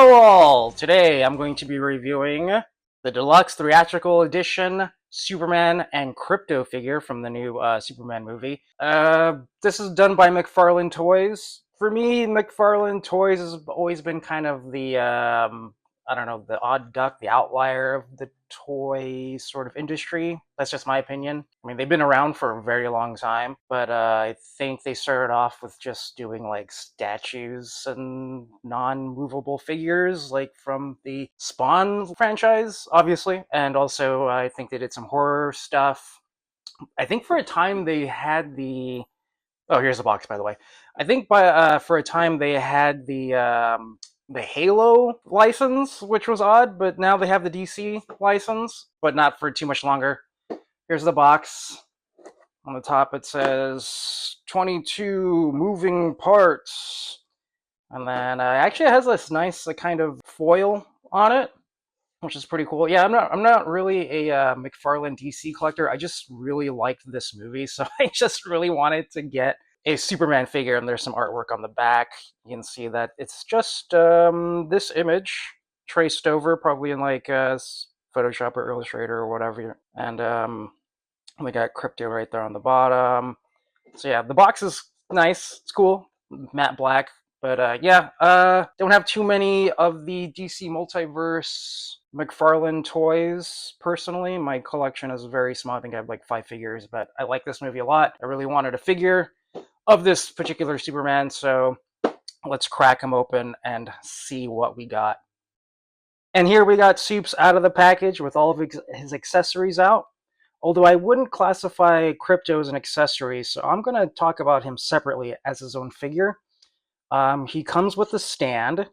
Hello all! Today I'm going to be reviewing the deluxe theatrical edition Superman and Krypto figure from the new Superman movie. This is done by McFarlane Toys. For me, McFarlane Toys has always been kind of the, I don't know, the odd duck, the outlier of the toy sort of industry. That's just my opinion. I mean, they've been around for a very long time, but I think they started off with just doing like statues and non-movable figures, like from the Spawn franchise, obviously, and also I think they did some horror stuff. I think for a time they had the. Oh, here's the box, by the way. I think for a time they had the Halo license, which was odd, but now they have the DC license, but not for too much longer. Here's the box. On the top it says 22 moving parts. And then actually it has this nice kind of foil on it, which is pretty cool. Yeah, I'm not really a McFarlane DC collector. I just really liked this movie, so I just really wanted to get a Superman figure, and there's some artwork on the back. You can see that it's just this image traced over, probably in like Photoshop or Illustrator or whatever. And we got Krypto right there on the bottom. So yeah, the box is nice. It's cool, matte black. But yeah, don't have too many of the DC Multiverse McFarlane toys personally. My collection is very small. I think I have like 5 figures, but I like this movie a lot. I really wanted a figure of this particular Superman, so let's crack him open and see what we got. And here we got Supes out of the package with all of his accessories out. Although I wouldn't classify Krypto as an accessory, so I'm going to talk about him separately as his own figure. He comes with a stand.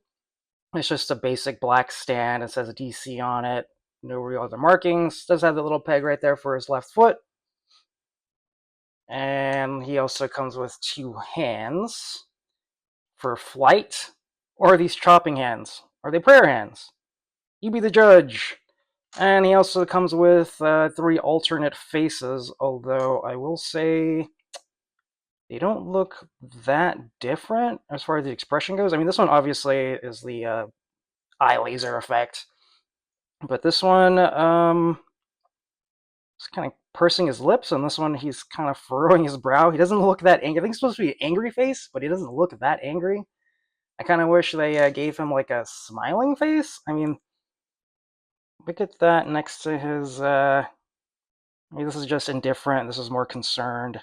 It's just a basic black stand. It says DC on it. No real other markings. Does have the little peg right there for his left foot. And he also comes with 2 hands for flight. Or are these chopping hands? Are they prayer hands? You be the judge. And he also comes with 3 alternate faces, although I will say they don't look that different as far as the expression goes. I mean, this one obviously is the eye laser effect, but this one is kind of pursing his lips, and this one he's kind of furrowing his brow. He doesn't look that angry. I think it's supposed to be an angry face, but he doesn't look that angry. I kind of wish they gave him like a smiling face. I mean, look at that next to his. Maybe this is just indifferent. This is more concerned.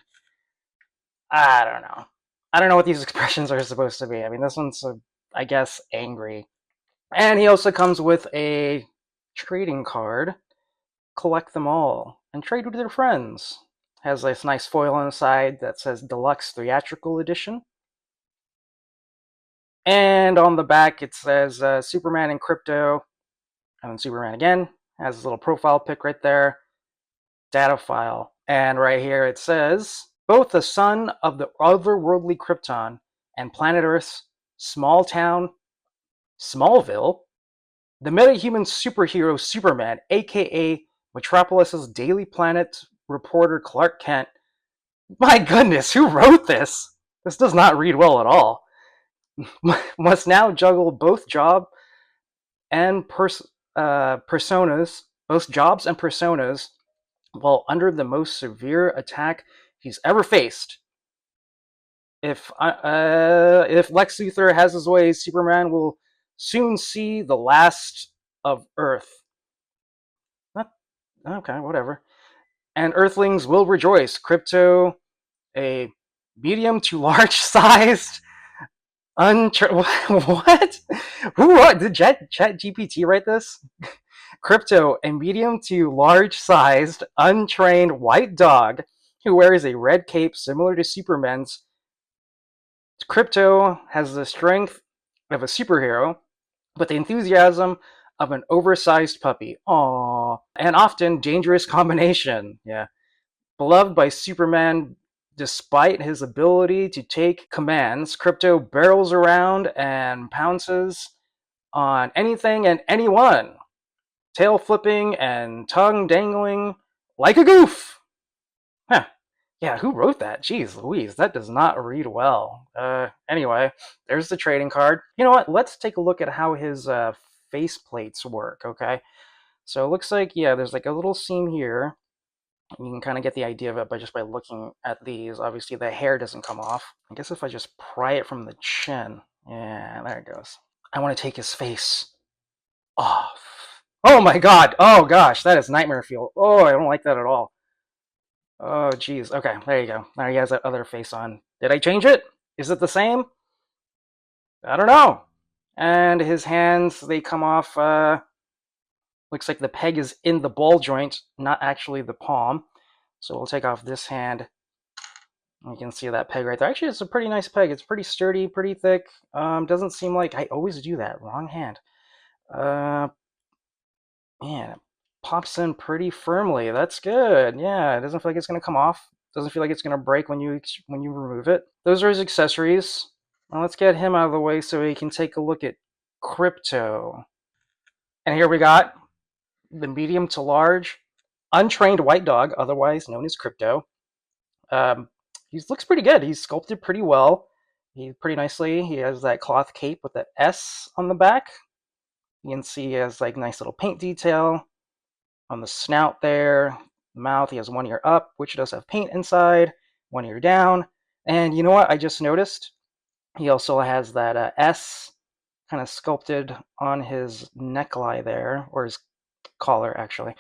I don't know. I don't know what these expressions are supposed to be. I mean, this one's, I guess, angry. And he also comes with a trading card. Collect them all and trade with your friends. Has this nice foil on the side that says Deluxe Theatrical Edition. And on the back it says Superman and Krypto. And then Superman again. Has his little profile pic right there. Data file. And right here it says, both the son of the otherworldly Krypton and planet Earth's small town, Smallville, the metahuman superhero Superman, aka Metropolis's Daily Planet reporter Clark Kent. My goodness, who wrote this? This does not read well at all. Must now juggle both job and personas, both jobs and personas, while under the most severe attack he's ever faced. If Lex Luthor has his way, Superman will soon see the last of Earth. Okay, whatever. And Earthlings will rejoice. Krypto, a medium to large sized what? Who wrote? Did Chat GPT write this? Krypto, a medium to large sized, untrained white dog who wears a red cape similar to Superman's. Krypto has the strength of a superhero, but the enthusiasm of an oversized puppy. Aww. An often dangerous combination. Yeah. Beloved by Superman despite his ability to take commands, Krypto barrels around and pounces on anything and anyone, tail flipping and tongue dangling like a goof. Huh. Yeah, who wrote that? Jeez Louise, that does not read well. Anyway, there's the trading card. You know what? Let's take a look at how his face plates work, okay? So it looks like, yeah, there's like a little seam here. You can kind of get the idea of it by just by looking at these. Obviously, the hair doesn't come off. I guess if I just pry it from the chin. Yeah, there it goes. I want to take his face off. Oh my god! Oh gosh, that is nightmare fuel. Oh, I don't like that at all. Oh geez. Okay, there you go. Now he has that other face on. Did I change it? Is it the same? I don't know. And his hands, they come off. Looks like the peg is in the ball joint, not actually the palm. So we'll take off this hand. You can see that peg right there. Actually, it's a pretty nice peg. It's pretty sturdy, pretty thick. Doesn't seem like I always do that. Wrong hand. Uh, Man, it pops in pretty firmly. That's good. Yeah, it doesn't feel like it's gonna come off. Doesn't feel like it's gonna break when you remove it. Those are his accessories. Now let's get him out of the way so we can take a look at Krypto. And here we got the medium to large untrained white dog, otherwise known as Krypto. Um, he looks pretty good. He's sculpted pretty well. He pretty nicely. He has that cloth cape with the S on the back. You can see he has like nice little paint detail on the snout there. The mouth, he has one ear up, which does have paint inside, one ear down. And you know what? I just noticed he also has that S kind of sculpted on his neckline there, or his collar actually.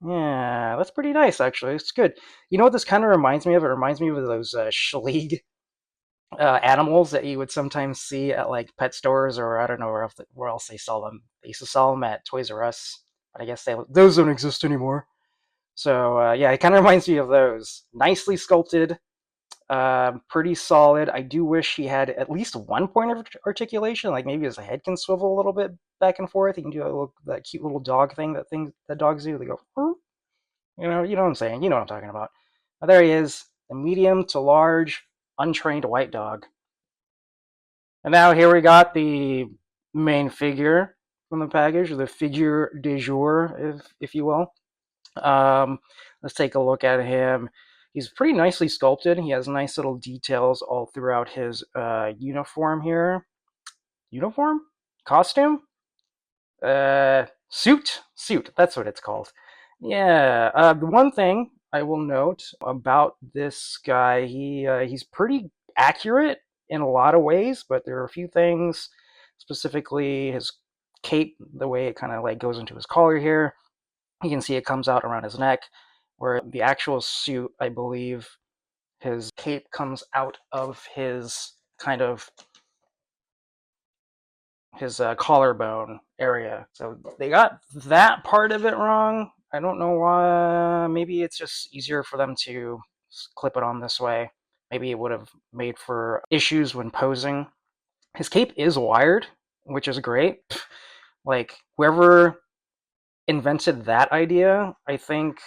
Yeah, that's pretty nice actually. It's good. You know what this kind of reminds me of? It reminds me of those Schleeg animals that you would sometimes see at like pet stores, or I don't know where else they sell them. They used to sell them at Toys R Us, but I guess those don't exist anymore. So yeah, it kind of reminds me of those. Nicely sculpted, pretty solid. I do wish he had at least one point of articulation, like maybe his head can swivel a little bit back and forth. He can do that cute little dog thing that dogs do. They go, you know what I'm saying. You know what I'm talking about. Now, there he is, the medium to large untrained white dog. And now here we got the main figure from the package, the figure de jour, if you will. Let's take a look at him. He's pretty nicely sculpted. He has nice little details all throughout his uniform here. Uniform? Costume? Suit. That's what it's called. Yeah. The one thing I will note about this guy, he's pretty accurate in a lot of ways, but there are a few things, specifically his cape, the way it kind of like goes into his collar here. You can see it comes out around his neck, where the actual suit, I believe, his cape comes out of his kind of his collarbone area. So they got that part of it wrong. I don't know why. Maybe it's just easier for them to clip it on this way. Maybe it would have made for issues when posing. His cape is wired, which is great. Like whoever invented that idea, I think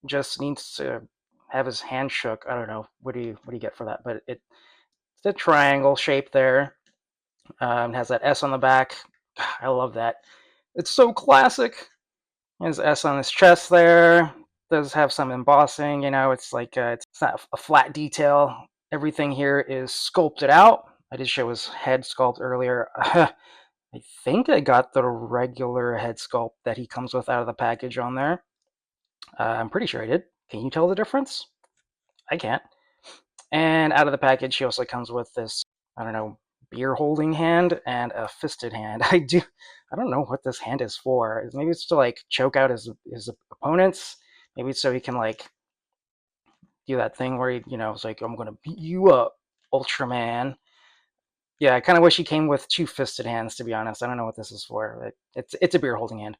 just needs to have his hand shook. I don't know. What do you get for that? But it's the triangle shape there. Has that S on the back. I love that. It's so classic. Has S on his chest there. Does have some embossing. It's like it's not a flat detail. Everything here is sculpted out. I did show his head sculpt earlier. I think I got the regular head sculpt that he comes with out of the package on there. I'm pretty sure I did. Can you tell the difference? I can't. And out of the package, he also comes with this, I don't know, beer holding hand and a fisted hand. I don't know what this hand is for. Maybe it's to like choke out his opponents. Maybe it's so he can like do that thing where it's like, I'm gonna beat you up, Ultraman. Yeah, I kind of wish he came with two fisted hands, to be honest. I don't know what this is for. It's a beer holding hand.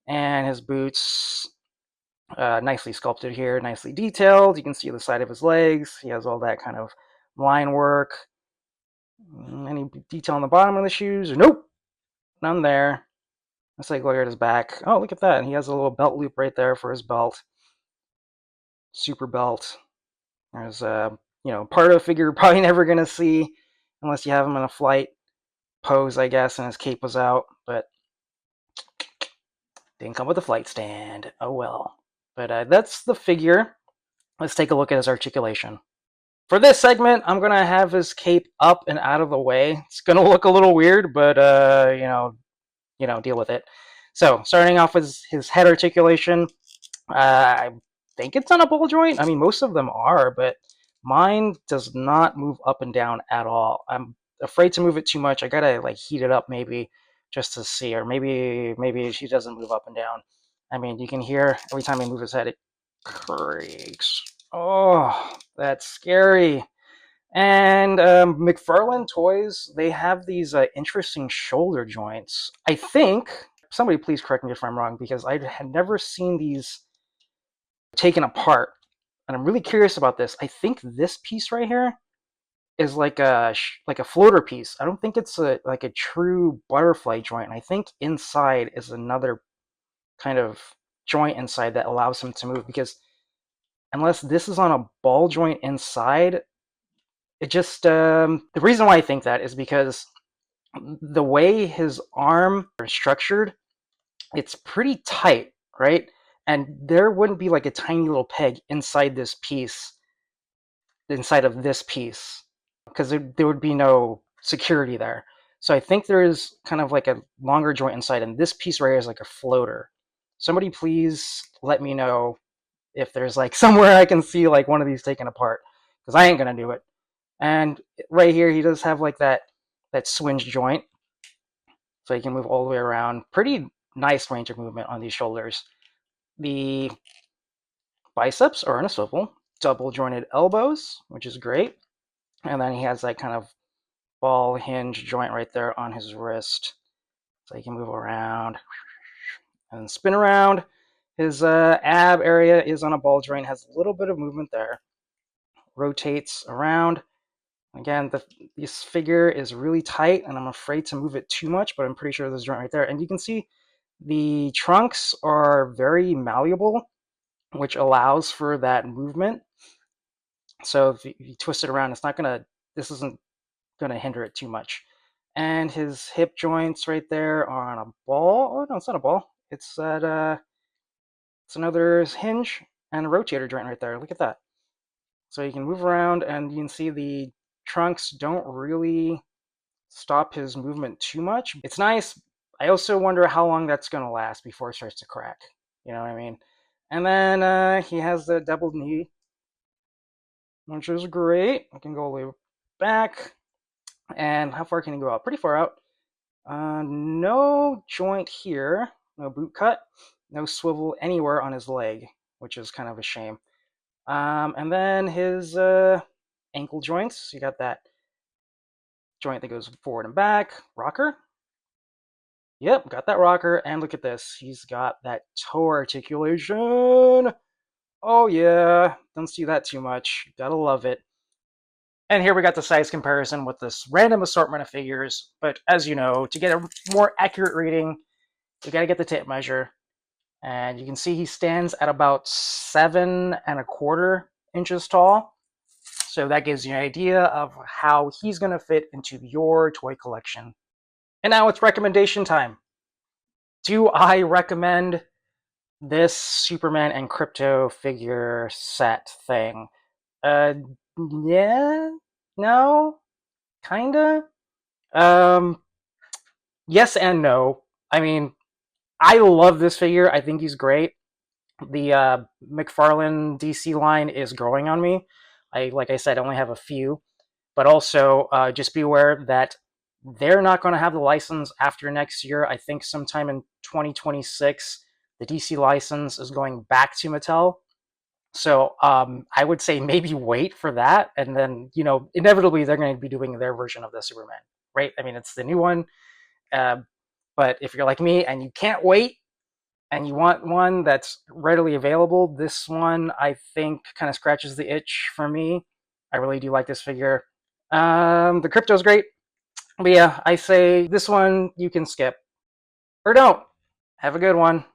And his boots, nicely sculpted here, nicely detailed. You can see the side of his legs. He has all that kind of line work. Any detail on the bottom of the shoes? Nope, none there. Let's take a look at his back. Oh, look at that. He has a little belt loop right there for his belt. Super belt. There's part of the figure you're probably never going to see unless you have him in a flight pose, I guess, and his cape was out. But didn't come with a flight stand. Oh well. But that's the figure. Let's take a look at his articulation. For this segment, I'm going to have his cape up and out of the way. It's going to look a little weird, but, deal with it. So, starting off with his head articulation, I think it's on a ball joint. I mean, most of them are, but mine does not move up and down at all. I'm afraid to move it too much. I gotta like heat it up maybe just to see, or maybe she doesn't move up and down. I mean, you can hear every time I move his head, it creaks. Oh, that's scary. And McFarlane Toys, they have these interesting shoulder joints. I think, somebody please correct me if I'm wrong, because I had never seen these taken apart. And I'm really curious about this. I think this piece right here is like a floater piece. I don't think it's like a true butterfly joint. I think inside is another kind of joint inside that allows him to move, because unless this is on a ball joint inside, it just the reason why I think that is because the way his arm is structured, it's pretty tight, right? And there wouldn't be like a tiny little peg inside of this piece, because there would be no security there. So I think there is kind of like a longer joint inside, and this piece right here is like a floater. Somebody please let me know if there's like somewhere I can see like one of these taken apart, because I ain't gonna do it. And right here, he does have like that swinge joint, so he can move all the way around. Pretty nice range of movement on these shoulders. The biceps are in a swivel, double jointed elbows, which is great. And then he has that kind of ball hinge joint right there on his wrist, so he can move around and spin around. His ab area is on a ball joint, has a little bit of movement there. Rotates around. Again, this figure is really tight, and I'm afraid to move it too much, but I'm pretty sure there's a joint right there. And you can see the trunks are very malleable, which allows for that movement. So if you twist it around, this isn't gonna hinder it too much. And his hip joints right there are on a ball. Oh no, it's not a ball. It's another hinge and a rotator joint right there. Look at that. So you can move around, and you can see the trunks don't really stop his movement too much. It's nice. I also wonder how long that's gonna last before it starts to crack. You know what I mean? And then he has the double knee, which is great. I can go all the way back. And how far can he go out? Pretty far out. No joint here, no boot cut, no swivel anywhere on his leg, which is kind of a shame. And then his ankle joints, you got that joint that goes forward and back, rocker. Yep, got that rocker, and look at this. He's got that toe articulation. Oh yeah, don't see that too much. Gotta love it. And here we got the size comparison with this random assortment of figures. But as you know, to get a more accurate reading, you gotta get the tape measure. And you can see he stands at about 7.25 inches tall. So that gives you an idea of how he's gonna fit into your toy collection. And now it's recommendation time. Do I recommend this Superman and Krypto figure set thing? Uh, yeah, no, kinda. Um, yes and no. I mean, I love this figure. I think he's great. The McFarlane DC line is growing on me. Like I said, I only have a few, but also just be aware that they're not going to have the license after next year. I think sometime in 2026, the DC license is going back to Mattel. So I would say maybe wait for that, and then inevitably they're going to be doing their version of the Superman, right? I mean, it's the new one. Uh, but if you're like me and you can't wait and you want one that's readily available, this one I think kind of scratches the itch for me. I really do like this figure. The Krypto's great, but yeah, I say this one you can skip or don't. Have a good one.